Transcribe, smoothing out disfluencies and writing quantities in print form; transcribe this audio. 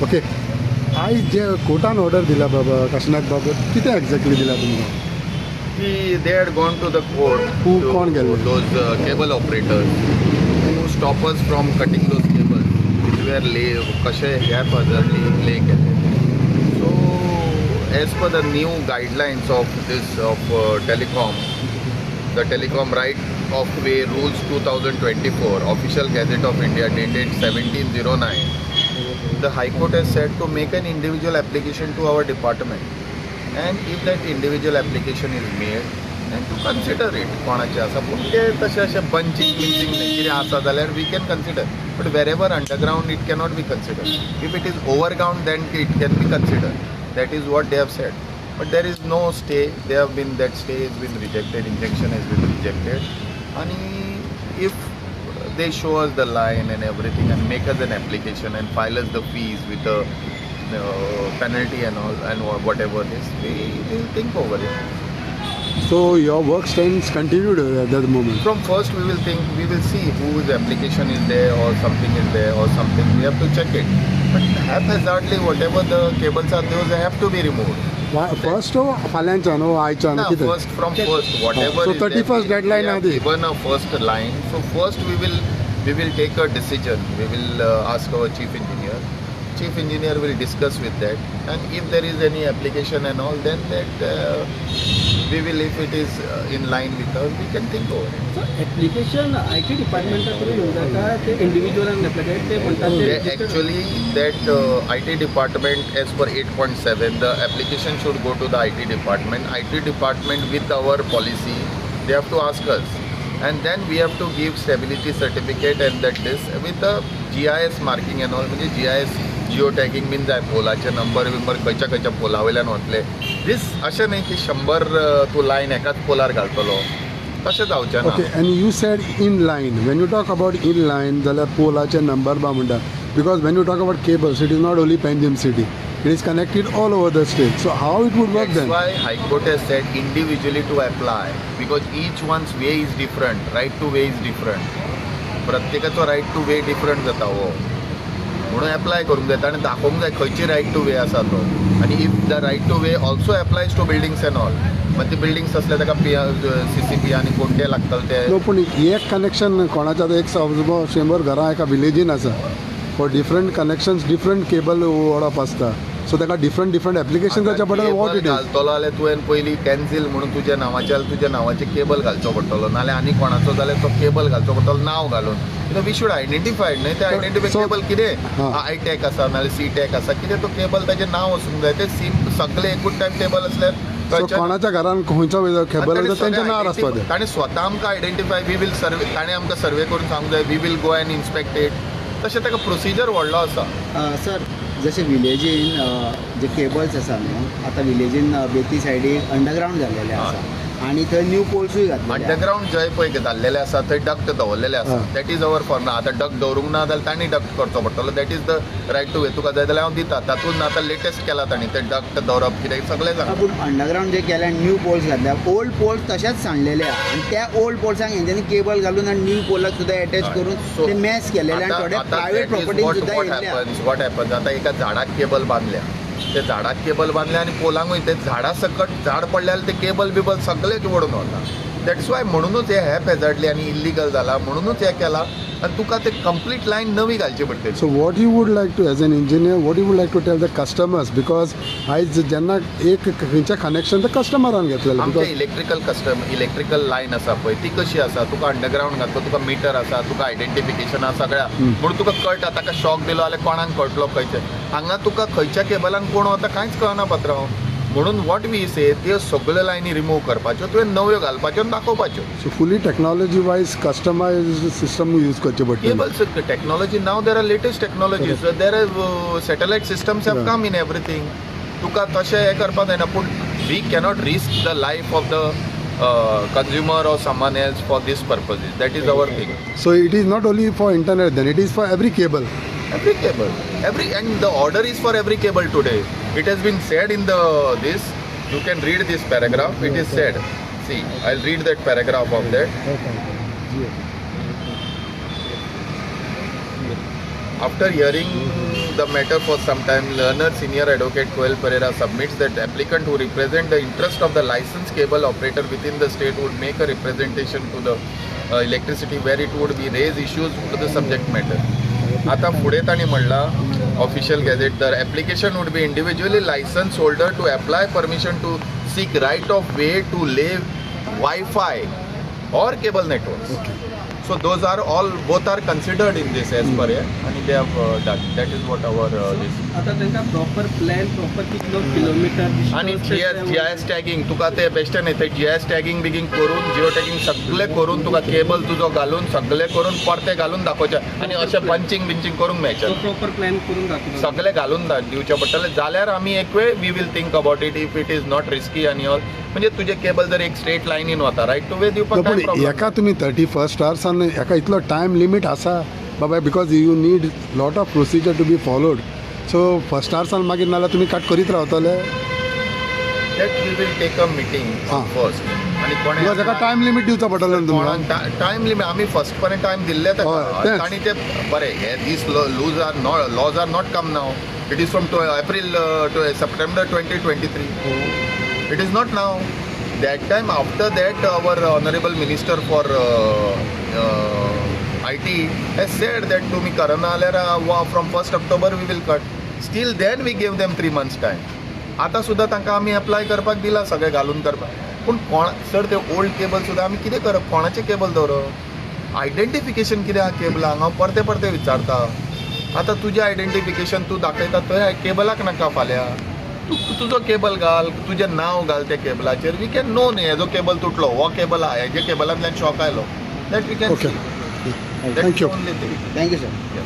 Okay आयज जे कोर्टान order दिला बाबा काशिनाथ बाबत कितें एक्झॅक्टली दिला तुमकां They had gone to the court. Who to कौन गेले? those cable operators who stop us from cutting those cables which were कशे gap hazardly lay केले. So as per the new guidelines of this telecom, the Telecom Right of Way Rules 2024, Official Gazette of India dated 1709, the High Court has said to make an individual application to our department, and if that individual application is made, then to consider it. कोणाचे आसा पूण ते तशें अशें bunching कितें आसा जाल्यार we can consider, but wherever underground it cannot be considered. If it is overground then it can be considered. That is what they have said. But there is no stay. That stay has been rejected. Injunction has been rejected. And if they show us the line and everything and make us an application and file us the fees with the penalty and all and whatever it is, we will think over it. So your work stands continued at that moment. From first we will see whose application is there or something is there or something. We have to check it. But haphazardly whatever the cables are, those have to be removed. First फाल्यांच्यान आयच्यान No, कितें first from first whatever So is 31st there, deadline we have adi. given a first line. So first we will take a decision. We will ask our chief engineer. Chief engineer will discuss with that, and if there is any application and all, then that we will, if it is in line with us, we can think over it. So application IT डिपार्टमेंटाकडून येऊन जाता ते individual ॲप्लिकेट ते म्हणतात ते Actually, that IT department, as per 8.7, the application should go to the IT department. IT department, with our policy, they have to ask us, and then we have to give stability certificate and that this with the GIS marking and all. म्हणजे GIS geo tagging been जाय, पोलाचे number बिंबर खंयच्या खंयच्या पोला वयल्यान वतले. दीस अशें न्ही की 100 तूं लायन एकाच पोलार घालतलो, तशें जावचें ना. Okay and you said in line when you talk about in line जाल्यार पोलाचे नंबर बा म्हणटा because when you talk about cables it is not only Panjim city, it is connected all over the state. So how it would work That's then? why High Court has said individually to apply, because each one's way is different, right to way is different. प्रत्येकाचो right to way different जाता हो, म्हणून apply करूंक जाता आनी दाखोवंक जाय खंयची रायट टू वे आसा तो. आनी if the right to way also applies to buildings and all, मागीर ती बिल्डिंग्स असले ताका CCP आनी कोण ते लागतले ते. नो पूण एक कनेक्शन कोणाच्या एक 100 घरां एका विलेजीन आसा, for different connections different cable ओडप आसता, सो ताका डिफरंट एप्लिकेशन करचे पडटा. वॉट इट इज घालतलो जाल्यार तुवें पयलीं कॅन्सील म्हणून तुज्या नांवाचे केबल घालचो पडटलो, नाल्यार आनी कोणाचो जाल्यार तो केबल घालचो पडटलो नांव घालून. वी शुड आयडेंटिफायड न्हय ते आयडेंटिफाय केबल कितें आयटॅक आसा नाल्यार सीटॅक आसा कितें तो केबल ताचें नांव वचूंक जाय. ते सगळे एकूच टायम टेबल असल्यार कोणाच्या घरान खंयचो केबल आसा तेंचें नांव आसपा जाय. ताणें स्वता आमकां आयडेंटिफाय, वी वील सर्वे, ताणें आमकां सर्वे करून सांगूंक जाय, we will go and inspect it. तशें ताका प्रोसिजर व्हडलो आसा. सर जसे विलेजीन जे केबल्स आसा न्हू, आतां विलेजीन बेती सायडीक अंडरग्रावंड जाल्लेले आसा आनी थंय न्यू पोल्सूय घातलेले. अंडरग्रावंड जंय पळय घाल्लेले आसा थंय डक्ट दवरलेले आसा. That is our form. आतां डक्ट दवरूंक ना जाल्यार तांणी डक्ट करचो पडटलो. That is the right to वे. तुका जाय जाल्यार हांव दिता. तातूंत आतां लेटस्ट केला तांणी ते डक्ट दवरप कितें सगळें जाता. पूण अंडरग्रावंड जे केल्या न्यू पोल्स घातल्या, ओल्ड पोल्स तशेंच सांडलेले आहा आनी त्या ओल्ड पोल्सांक हेंच्यांनी केबल घालून आनी न्यू पोलाक सुद्दां एटॅच करून ते मॅस केलेले आनी थोडे प्रायवेट प्रॉपर्टीन सुद्दां येयल्या. वॉट हॅपन्स आतां एका झाडाक केबल बांदल्या, ते झाडाक केबल बांदल्या आनी पोलांकूय ते झाडा सकट झाड पडल्यार ते केबल बिबल सगळे ओडून वता. दॅट्स वाय म्हणूनच हे हॅपहॅझार्डली आनी इल्लिगल जाला, म्हणूनच हे केला आनी तुका ते कंप्लीट लायन नवी घालची पडटली. So what you would like to as an engineer what you would like to tell the customers, because आयज जेन्ना एक खंयचें कनेक्शन ते कस्टमरान घेतलेलें. आमचे इलेक्ट्रिकल लायन आसा पळय ती कशी आसा, तुका अंडरग्रावंड घातलो, तुका मिटर आसा, तुका आयडेंटिफिकेशन आसा सगळ्या, म्हणून तुका कळटा ताका शॉक दिलो जाल्यार कोणाक कळटलो खंयचे. हांगा तुका खंयच्या केबलान कोण वता कांयच कळना पात्रांव. म्हणून वॉट वी से त्यो सगळ्यो लायनी रिमूव करपाच्यो, तुवें नव्यो घालपाच्यो आनी दाखोवपाच्यो. So fully technology wise customise system use करचे पडटले. केबल्स टेक्नॉलॉजी नाव there are latest technologies, there are satellite systems have come in everything. तुका तशें हें करपाक जायना, पूण we cannot risk the life of the consumer or someone else for this purposes. That is our thing. So it is not only for internet, then it is for every cable. Every cable, and the order is for every cable today. It has been said in this. You can read this paragraph. It is said. See, I'll read that paragraph of that. After hearing the matter for some time, learned senior advocate Coel Pereira submits that applicant who represent the interest of the licensed cable operator within the state would make a representation to the electricity where it would be raise issues to the subject matter. आता फुडें ताणी म्हणला official gazette the application would be individually licence holder to apply permission to seek right of way to lay wifi or cable networks. So those are all, both are considered in this as per and they have done. That is what our this. आता त्यांना proper plan proper kilometre आणि GIS tagging तुका ते best नाही ते GIS tagging बिगिंग करून geo tagging सगळे करून तुका केबल तुझो घालून सगळे करून परते घालून दाखोवचे आणि अशें पंचिंग बिंचिंग करूंक मेळचें प्रॉपर प्लॅन करून दाखवतो सगळे घालून दिवचे पडटले जाल्यार आमी एक वेळ we will think about it if it is not risky आनी ऑल म्हणजे तुझे केबल जर एक स्ट्रेट लायनीन वता रायट टू वे दिवपाक पण काय प्रॉब्लेम एका तुम्ही 31 hours आणि एका इतलो टायम लिमिट आसा बाबा because you need lot of procedure to be followed so first आवर्सान मागीर नाल्यार तुमी कट करीत रावतले that we will take a meeting first आणि बिकॉज एका टायम लिमिट दिवचो पडटलो न्हू तुमकां टायम लिमिट आमी फर्स्ट पर्यंत टायम दिल्ले हय, तेंच. आणि ते बरे हे दीस laws are not come now it is from April to September 2023 it is not now that time after that our honorable minister for IT has said that to me karana aल्यार from 1st October we will cut still then we gave them 3 months time आता सुद्धा तांकां आमी apply करपाक दिला सगळे घालून करपाक पूण कोण सर ते ओल्ड केबल सुद्धा आमी कितें करप कोणाचे केबल दवरप आयडेंटिफिकेशन कितें आहा केबलांक हांव परते परते विचारता आतां तुजें आयडेंटिफिकेशन तूं दाखयता थंय केबलाक नाका फाल्यां तुजो केबल घाल तुजें नांव घाल त्या केबलाचेर वी कॅन नो न्ही हेजो केबल तुटलो हो केबल आहा हेजे केबलांतल्यान शॉक आयलो that we can okay see thank you thank you sir